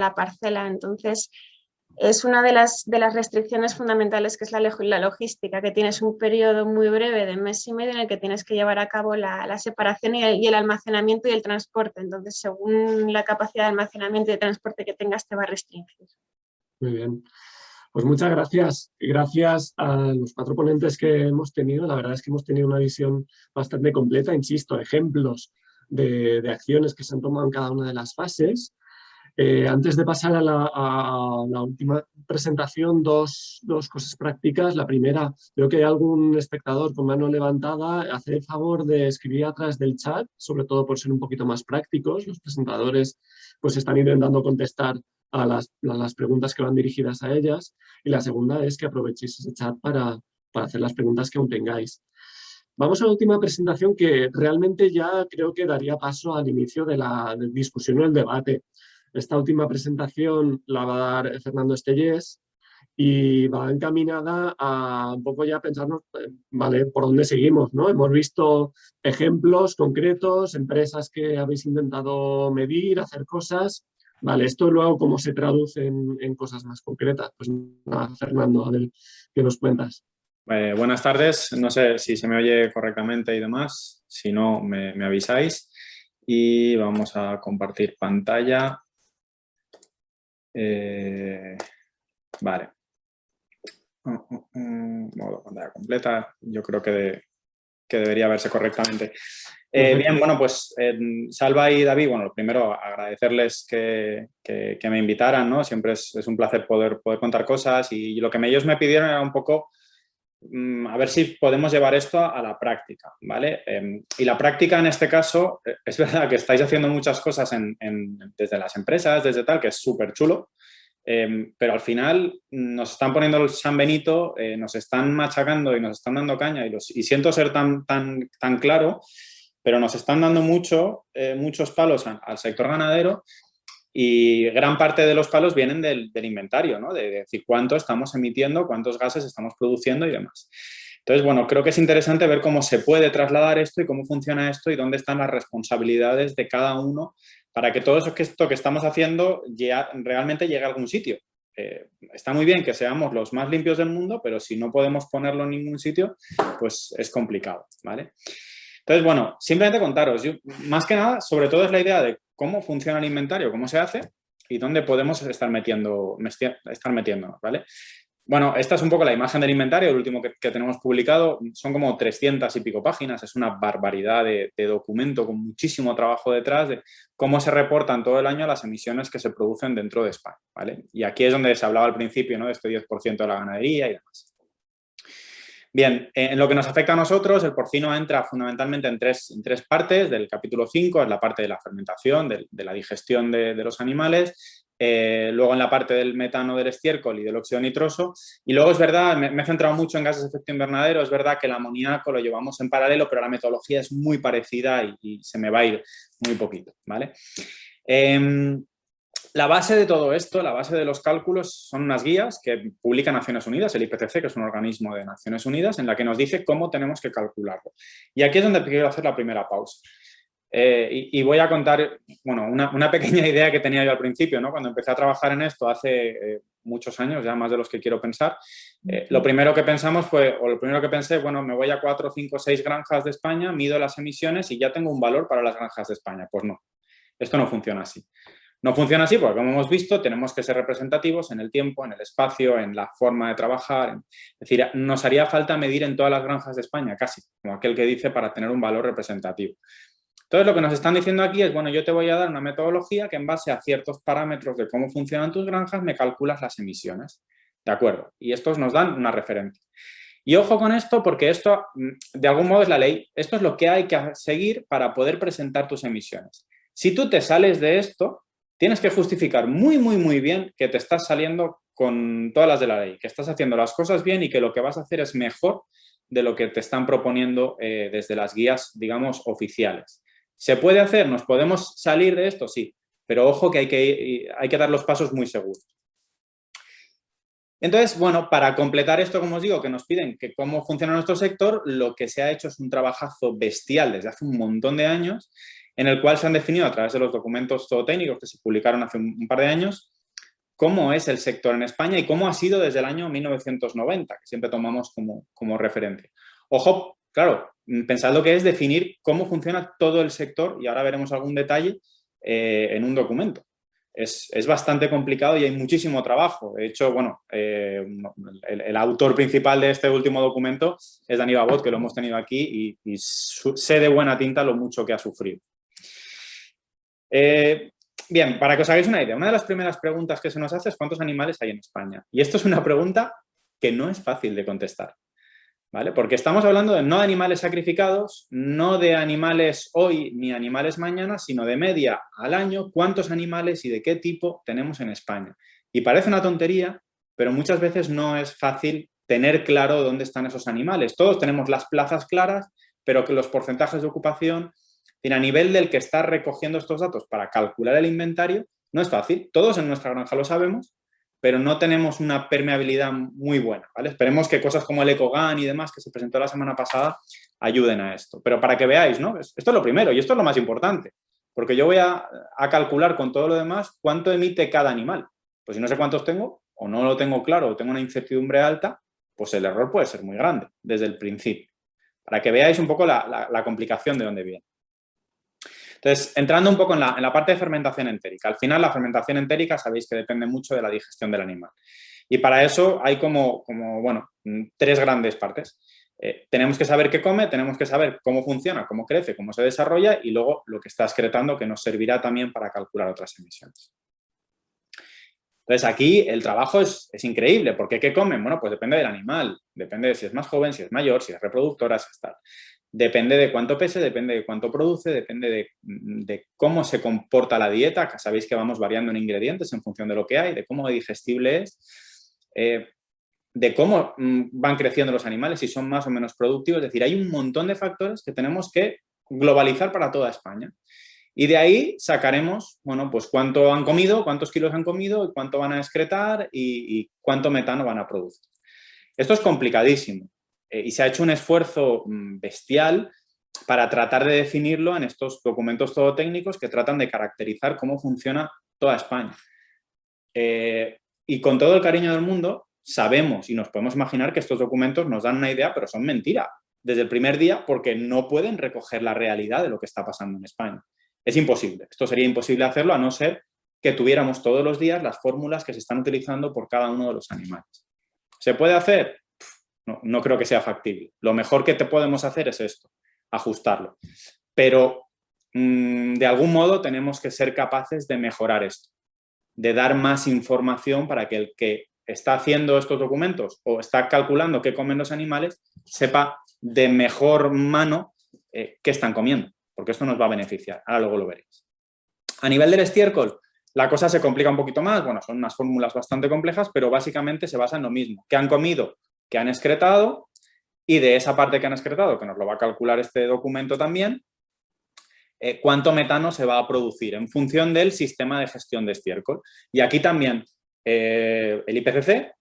la parcela. Entonces, es una de las restricciones fundamentales, que es la logística, que tienes un periodo muy breve de mes y medio en el que tienes que llevar a cabo la separación y el almacenamiento y el transporte. Entonces, según la capacidad de almacenamiento y de transporte que tengas, te va a restringir. Muy bien. Pues muchas gracias. Gracias a los 4 ponentes que hemos tenido. La verdad es que hemos tenido una visión bastante completa, insisto, ejemplos de acciones que se han tomado en cada una de las fases. Antes de pasar a la última presentación, dos cosas prácticas. La primera, creo que hay algún espectador con mano levantada. Haced el favor de escribir a través del chat, sobre todo por ser un poquito más prácticos. Los presentadores pues están intentando contestar a las preguntas que van dirigidas a ellas. Y la segunda es que aprovechéis ese chat para hacer las preguntas que aún tengáis. Vamos a la última presentación, que realmente ya creo que daría paso al inicio de la discusión o el debate. Esta última presentación la va a dar Fernando Estellés y va encaminada a un poco ya pensarnos, vale, por dónde seguimos, ¿no? Hemos visto ejemplos concretos, empresas que habéis intentado medir, hacer cosas. Vale, esto luego cómo se traduce en cosas más concretas. Pues nada, Fernando, a ver, ¿qué nos cuentas? Buenas tardes, no sé si se me oye correctamente y demás, si no me avisáis. Y vamos a compartir pantalla. Vale. Modo pantalla completa. Yo creo que debería verse correctamente. Bien, bueno, pues Salva y David, bueno, lo primero, agradecerles que me invitaran, ¿no? Siempre es un placer poder contar cosas, y lo que ellos me pidieron era un poco a ver si podemos llevar esto a la práctica, ¿vale? Y la práctica en este caso, es verdad que estáis haciendo muchas cosas desde las empresas, desde tal, que es súper chulo, pero al final nos están poniendo el San Benito, nos están machacando y nos están dando caña, y siento ser tan claro, pero nos están dando muchos palos al sector ganadero. Y gran parte de los palos vienen del inventario, ¿no? De decir cuánto estamos emitiendo, cuántos gases estamos produciendo y demás. Entonces, bueno, creo que es interesante ver cómo se puede trasladar esto y cómo funciona esto y dónde están las responsabilidades de cada uno para que todo esto que estamos haciendo realmente llegue a algún sitio. Está muy bien que seamos los más limpios del mundo, pero si no podemos ponerlo en ningún sitio, pues es complicado, ¿vale? Entonces, bueno, simplemente contaros, más que nada, sobre todo es la idea de cómo funciona el inventario, cómo se hace y dónde podemos estar metiéndonos, ¿vale? Bueno, esta es un poco la imagen del inventario, el último que tenemos publicado. Son como 300 y pico páginas, es una barbaridad de documento con muchísimo trabajo detrás de cómo se reportan todo el año las emisiones que se producen dentro de España, ¿vale? Y aquí es donde se hablaba al principio, ¿no? De este 10% de la ganadería y demás. Bien, en lo que nos afecta a nosotros, el porcino entra fundamentalmente en tres partes del capítulo 5, es la parte de la fermentación, de la digestión de los animales, luego en la parte del metano del estiércol y del óxido nitroso, y luego es verdad, me he centrado mucho en gases de efecto invernadero, es verdad que el amoníaco lo llevamos en paralelo, pero la metodología es muy parecida y se me va a ir muy poquito, ¿vale? La base de todo esto, la base de los cálculos, son unas guías que publica Naciones Unidas, el IPCC, que es un organismo de Naciones Unidas, en la que nos dice cómo tenemos que calcularlo. Y aquí es donde quiero hacer la primera pausa. Y voy a contar, bueno, una pequeña idea que tenía yo al principio, ¿no? Cuando empecé a trabajar en esto hace muchos años, ya más de los que quiero pensar, lo primero que pensé, bueno, me voy a 4, 5, 6 granjas de España, mido las emisiones y ya tengo un valor para las granjas de España. Pues no, esto no funciona así. No funciona así porque, como hemos visto, tenemos que ser representativos en el tiempo, en el espacio, en la forma de trabajar. Es decir, nos haría falta medir en todas las granjas de España, casi, como aquel que dice, para tener un valor representativo. Entonces, lo que nos están diciendo aquí es, bueno, yo te voy a dar una metodología que en base a ciertos parámetros de cómo funcionan tus granjas me calculas las emisiones. ¿De acuerdo? Y estos nos dan una referencia. Y ojo con esto porque esto, de algún modo, es la ley. Esto es lo que hay que seguir para poder presentar tus emisiones. Si tú te sales de esto, tienes que justificar muy bien que te estás saliendo con todas las de la ley, que estás haciendo las cosas bien y que lo que vas a hacer es mejor de lo que te están proponiendo desde las guías, digamos, oficiales. ¿Se puede hacer? ¿Nos podemos salir de esto? Sí, pero ojo que hay que dar los pasos muy seguros. Entonces, bueno, para completar esto, como os digo, que nos piden que cómo funciona nuestro sector, lo que se ha hecho es un trabajazo bestial desde hace un montón de años, en el cual se han definido a través de los documentos zootécnicos que se publicaron hace un par de años, cómo es el sector en España y cómo ha sido desde el año 1990, que siempre tomamos como referencia. Ojo, claro, pensad lo que es definir cómo funciona todo el sector, y ahora veremos algún detalle en un documento. Es bastante complicado y hay muchísimo trabajo. De hecho, bueno, el autor principal de este último documento es Dani Babot, que lo hemos tenido aquí y sé de buena tinta lo mucho que ha sufrido. Bien, para que os hagáis una idea, una de las primeras preguntas que se nos hace es ¿cuántos animales hay en España? Y esto es una pregunta que no es fácil de contestar, ¿vale? Porque estamos hablando no de animales sacrificados, no de animales hoy ni animales mañana, sino de media al año, cuántos animales y de qué tipo tenemos en España. Y parece una tontería, pero muchas veces no es fácil tener claro dónde están esos animales. Todos tenemos las plazas claras, pero que los porcentajes de ocupación, a nivel del que está recogiendo estos datos para calcular el inventario, no es fácil. Todos en nuestra granja lo sabemos, pero no tenemos una permeabilidad muy buena, ¿vale? Esperemos que cosas como el EcoGAN y demás que se presentó la semana pasada ayuden a esto. Pero para que veáis, ¿no? Esto es lo primero y esto es lo más importante, porque yo voy a calcular con todo lo demás cuánto emite cada animal. Pues si no sé cuántos tengo o no lo tengo claro o tengo una incertidumbre alta, pues el error puede ser muy grande desde el principio. Para que veáis un poco la complicación de dónde viene. Entonces, entrando un poco en la parte de fermentación entérica. Al final, la fermentación entérica sabéis que depende mucho de la digestión del animal. Y para eso hay bueno, tres grandes partes. Tenemos que saber qué come, tenemos que saber cómo funciona, cómo crece, cómo se desarrolla y luego lo que está excretando, que nos servirá también para calcular otras emisiones. Entonces, aquí el trabajo es increíble, porque ¿qué comen? Bueno, pues depende del animal, depende de si es más joven, si es mayor, si es reproductora, si es tal. Depende de cuánto pese, depende de cuánto produce, depende de cómo se comporta la dieta, que sabéis que vamos variando en ingredientes en función de lo que hay, de cómo digestible es, de cómo van creciendo los animales, si son más o menos productivos. Es decir, hay un montón de factores que tenemos que globalizar para toda España. Y de ahí sacaremos, bueno, pues cuánto han comido, cuántos kilos han comido, cuánto van a excretar y cuánto metano van a producir. Esto es complicadísimo. Y se ha hecho un esfuerzo bestial para tratar de definirlo en estos documentos todotécnicos que tratan de caracterizar cómo funciona toda España. Y con todo el cariño del mundo, sabemos y nos podemos imaginar que estos documentos nos dan una idea, pero son mentira desde el primer día porque no pueden recoger la realidad de lo que está pasando en España. Es imposible. Esto sería imposible hacerlo a no ser que tuviéramos todos los días las fórmulas que se están utilizando por cada uno de los animales. ¿Se puede hacer? No creo que sea factible. Lo mejor que podemos hacer es esto, ajustarlo. Pero de algún modo tenemos que ser capaces de mejorar esto, de dar más información para que el que está haciendo estos documentos o está calculando qué comen los animales sepa de mejor mano qué están comiendo, porque esto nos va a beneficiar. Ahora luego lo veréis. A nivel del estiércol, la cosa se complica un poquito más. Bueno, son unas fórmulas bastante complejas, pero básicamente se basa en lo mismo. ¿Qué han comido? ¿Qué han excretado? Y de esa parte que han excretado, que nos lo va a calcular este documento también, cuánto metano se va a producir en función del sistema de gestión de estiércol. Y aquí también el IPCC,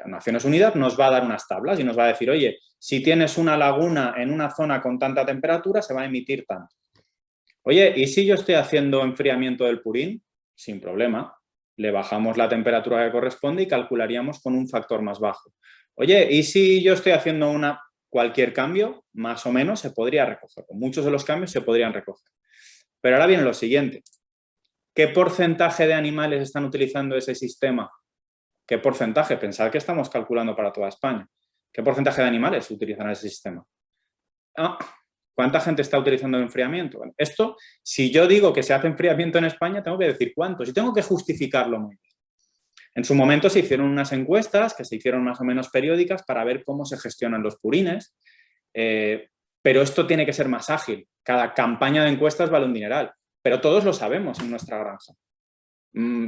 Naciones Unidas, nos va a dar unas tablas y nos va a decir, oye, si tienes una laguna en una zona con tanta temperatura, se va a emitir tanto. Oye, ¿y si yo estoy haciendo enfriamiento del purín? Sin problema. Le bajamos la temperatura que corresponde y calcularíamos con un factor más bajo. Oye, ¿y si yo estoy haciendo cualquier cambio? Más o menos se podría recoger. Muchos de los cambios se podrían recoger. Pero ahora viene lo siguiente. ¿Qué porcentaje de animales están utilizando ese sistema? ¿Qué porcentaje? Pensad que estamos calculando para toda España. ¿Qué porcentaje de animales utilizan ese sistema? ¿Cuánta gente está utilizando el enfriamiento? Bueno, esto, si yo digo que se hace enfriamiento en España, tengo que decir cuántos y tengo que justificarlo muy bien. En su momento se hicieron unas encuestas que se hicieron más o menos periódicas para ver cómo se gestionan los purines, pero esto tiene que ser más ágil. Cada campaña de encuestas vale un dineral, pero todos lo sabemos en nuestra granja.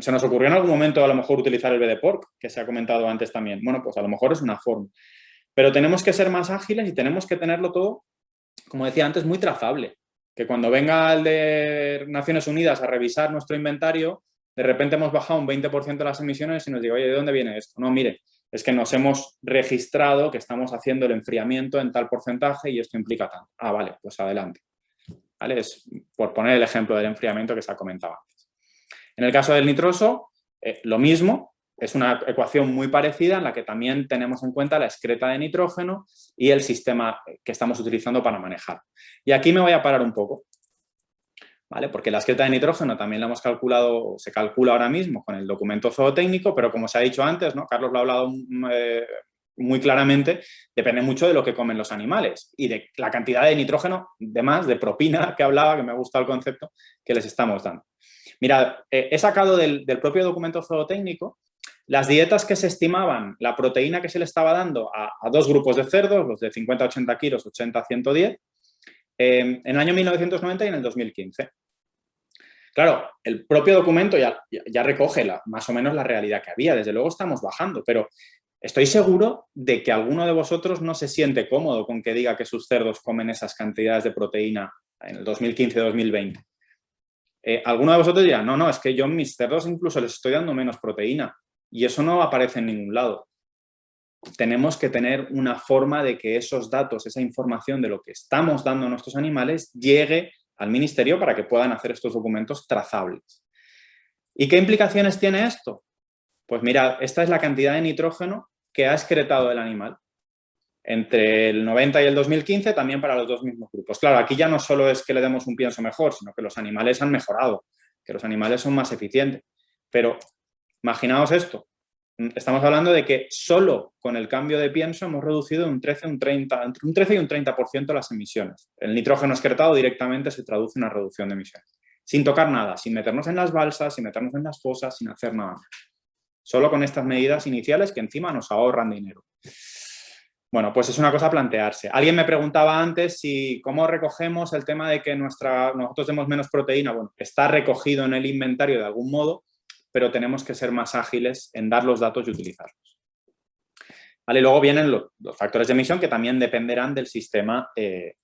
¿Se nos ocurrió en algún momento a lo mejor utilizar el BD-Pork, que se ha comentado antes también? Bueno, pues a lo mejor es una forma. Pero tenemos que ser más ágiles y tenemos que tenerlo todo, como decía antes, muy trazable. Que cuando venga el de Naciones Unidas a revisar nuestro inventario, de repente hemos bajado un 20% de las emisiones y nos diga, oye, ¿de dónde viene esto? No, mire, es que nos hemos registrado que estamos haciendo el enfriamiento en tal porcentaje y esto implica tanto. Ah, vale, pues adelante. ¿Vale? Es por poner el ejemplo del enfriamiento que se ha comentado antes. En el caso del nitroso, Lo mismo, es una ecuación muy parecida en la que también tenemos en cuenta la excreta de nitrógeno y el sistema que estamos utilizando para manejar. Y aquí me voy a parar un poco, ¿vale? Porque la excreta de nitrógeno también la hemos calculado, se calcula ahora mismo con el documento zootécnico, pero como se ha dicho antes, ¿no? Carlos lo ha hablado muy claramente, depende mucho de lo que comen los animales y de la cantidad de nitrógeno, de propina que hablaba, que me ha gustado el concepto, que les estamos dando. Mirad, he sacado del propio documento zootécnico las dietas que se estimaban, la proteína que se le estaba dando a dos grupos de cerdos, los de 50 a 80 kilos, 80 a 110, en el año 1990 y en el 2015. Claro, el propio documento ya recoge más o menos la realidad que había. Desde luego estamos bajando, pero estoy seguro de que alguno de vosotros no se siente cómodo con que diga que sus cerdos comen esas cantidades de proteína en el 2015-2020. Alguno de vosotros dirá, no, es que yo a mis cerdos incluso les estoy dando menos proteína y eso no aparece en ningún lado. Tenemos que tener una forma de que esos datos, esa información de lo que estamos dando a nuestros animales llegue al ministerio para que puedan hacer estos documentos trazables. ¿Y qué implicaciones tiene esto? Pues mirad, esta es la cantidad de nitrógeno que ha excretado el animal entre el 90 y el 2015, también para los dos mismos grupos. Claro, aquí ya no solo es que le demos un pienso mejor, sino que los animales han mejorado, que los animales son más eficientes. Pero imaginaos esto, estamos hablando de que solo con el cambio de pienso hemos reducido entre un 13 y un 30% las emisiones. El nitrógeno excretado directamente se traduce en una reducción de emisiones. Sin tocar nada, sin meternos en las balsas, sin meternos en las fosas, sin hacer nada más. Solo con estas medidas iniciales que encima nos ahorran dinero. Bueno, pues es una cosa a plantearse. Alguien me preguntaba antes cómo recogemos el tema de que nosotros demos menos proteína. Bueno, está recogido en el inventario de algún modo, pero tenemos que ser más ágiles en dar los datos y utilizarlos. Vale, luego vienen los factores de emisión que también dependerán del sistema que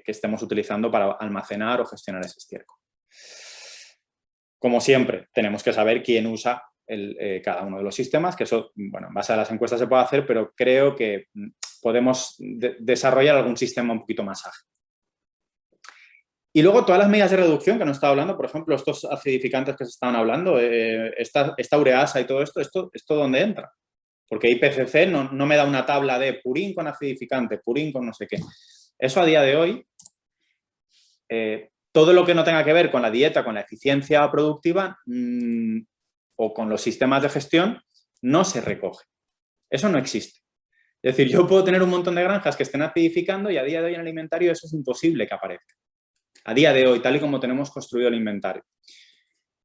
estemos utilizando para almacenar o gestionar ese estiércol. Como siempre, tenemos que saber quién usa cada uno de los sistemas, que eso, bueno, en base a las encuestas se puede hacer, pero creo que podemos desarrollar algún sistema un poquito más ágil. Y luego todas las medidas de reducción que nos estaba hablando, por ejemplo, estos acidificantes que se estaban hablando, esta ureasa y todo esto ¿dónde entra? Porque IPCC no me da una tabla de purín con acidificante, purín con no sé qué. Eso a día de hoy, todo lo que no tenga que ver con la dieta, con la eficiencia productiva o con los sistemas de gestión, no se recoge. Eso no existe. Es decir, yo puedo tener un montón de granjas que estén acidificando y a día de hoy en el inventario eso es imposible que aparezca. A día de hoy, tal y como tenemos construido el inventario.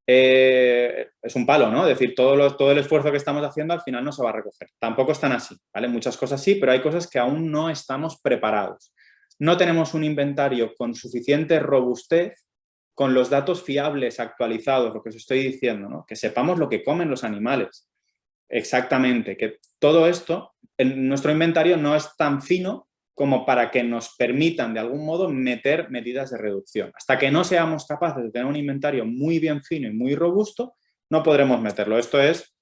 Es un palo, ¿no? Es decir, todo el esfuerzo que estamos haciendo al final no se va a recoger. Tampoco están así, ¿vale? Muchas cosas sí, pero hay cosas que aún no estamos preparados. No tenemos un inventario con suficiente robustez, con los datos fiables, actualizados, lo que os estoy diciendo, ¿no? Que sepamos lo que comen los animales. Exactamente, que todo esto, en nuestro inventario no es tan fino como para que nos permitan de algún modo meter medidas de reducción. Hasta que no seamos capaces de tener un inventario muy bien fino y muy robusto, no podremos meterlo. Esto es,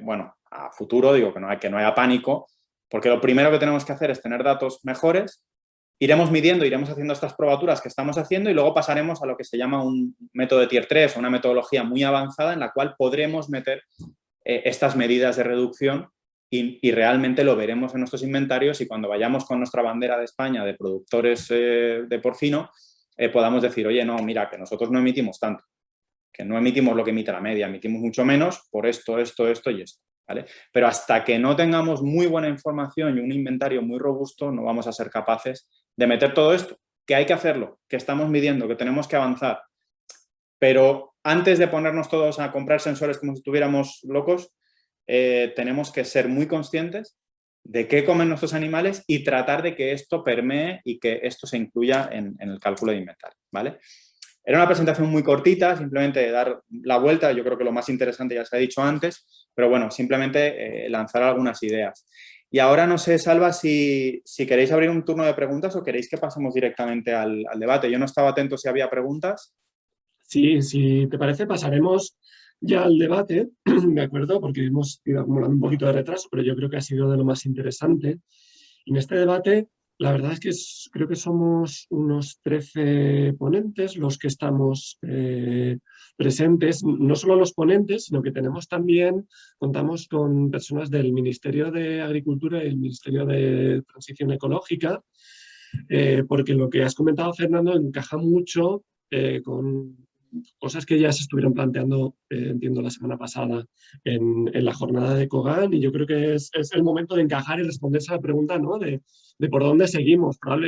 bueno, a futuro digo que no haya pánico, porque lo primero que tenemos que hacer es tener datos mejores, iremos midiendo, iremos haciendo estas probaturas que estamos haciendo y luego pasaremos a lo que se llama un método de Tier 3 o una metodología muy avanzada en la cual podremos meter estas medidas de reducción y realmente lo veremos en nuestros inventarios y cuando vayamos con nuestra bandera de España de productores de porcino podamos decir, oye, no, mira, que nosotros no emitimos tanto, que no emitimos lo que emite la media, emitimos mucho menos por esto y esto, ¿vale? Pero hasta que no tengamos muy buena información y un inventario muy robusto no vamos a ser capaces de meter todo esto, que hay que hacerlo, que estamos midiendo, que tenemos que avanzar. Pero antes de ponernos todos a comprar sensores como si estuviéramos locos, tenemos que ser muy conscientes de qué comen nuestros animales y tratar de que esto permee y que esto se incluya en el cálculo de inventario, ¿vale? Era una presentación muy cortita, simplemente dar la vuelta, yo creo que lo más interesante ya se ha dicho antes, pero bueno, simplemente lanzar algunas ideas. Y ahora no sé, Salva, si queréis abrir un turno de preguntas o queréis que pasemos directamente al debate. Yo no estaba atento si había preguntas. Sí, si te parece, pasaremos ya al debate, ¿de acuerdo? Porque hemos ido acumulando un poquito de retraso, pero yo creo que ha sido de lo más interesante. Y en este debate, la verdad es que creo que somos unos 13 ponentes los que estamos presentes, no solo los ponentes, sino que contamos con personas del Ministerio de Agricultura y el Ministerio de Transición Ecológica, porque lo que has comentado, Fernando, encaja mucho con cosas que ya se estuvieron planteando, entiendo, la semana pasada en la jornada de Kogan, y yo creo que es el momento de encajar y responderse a la pregunta, ¿no?, de por dónde seguimos. Probablemente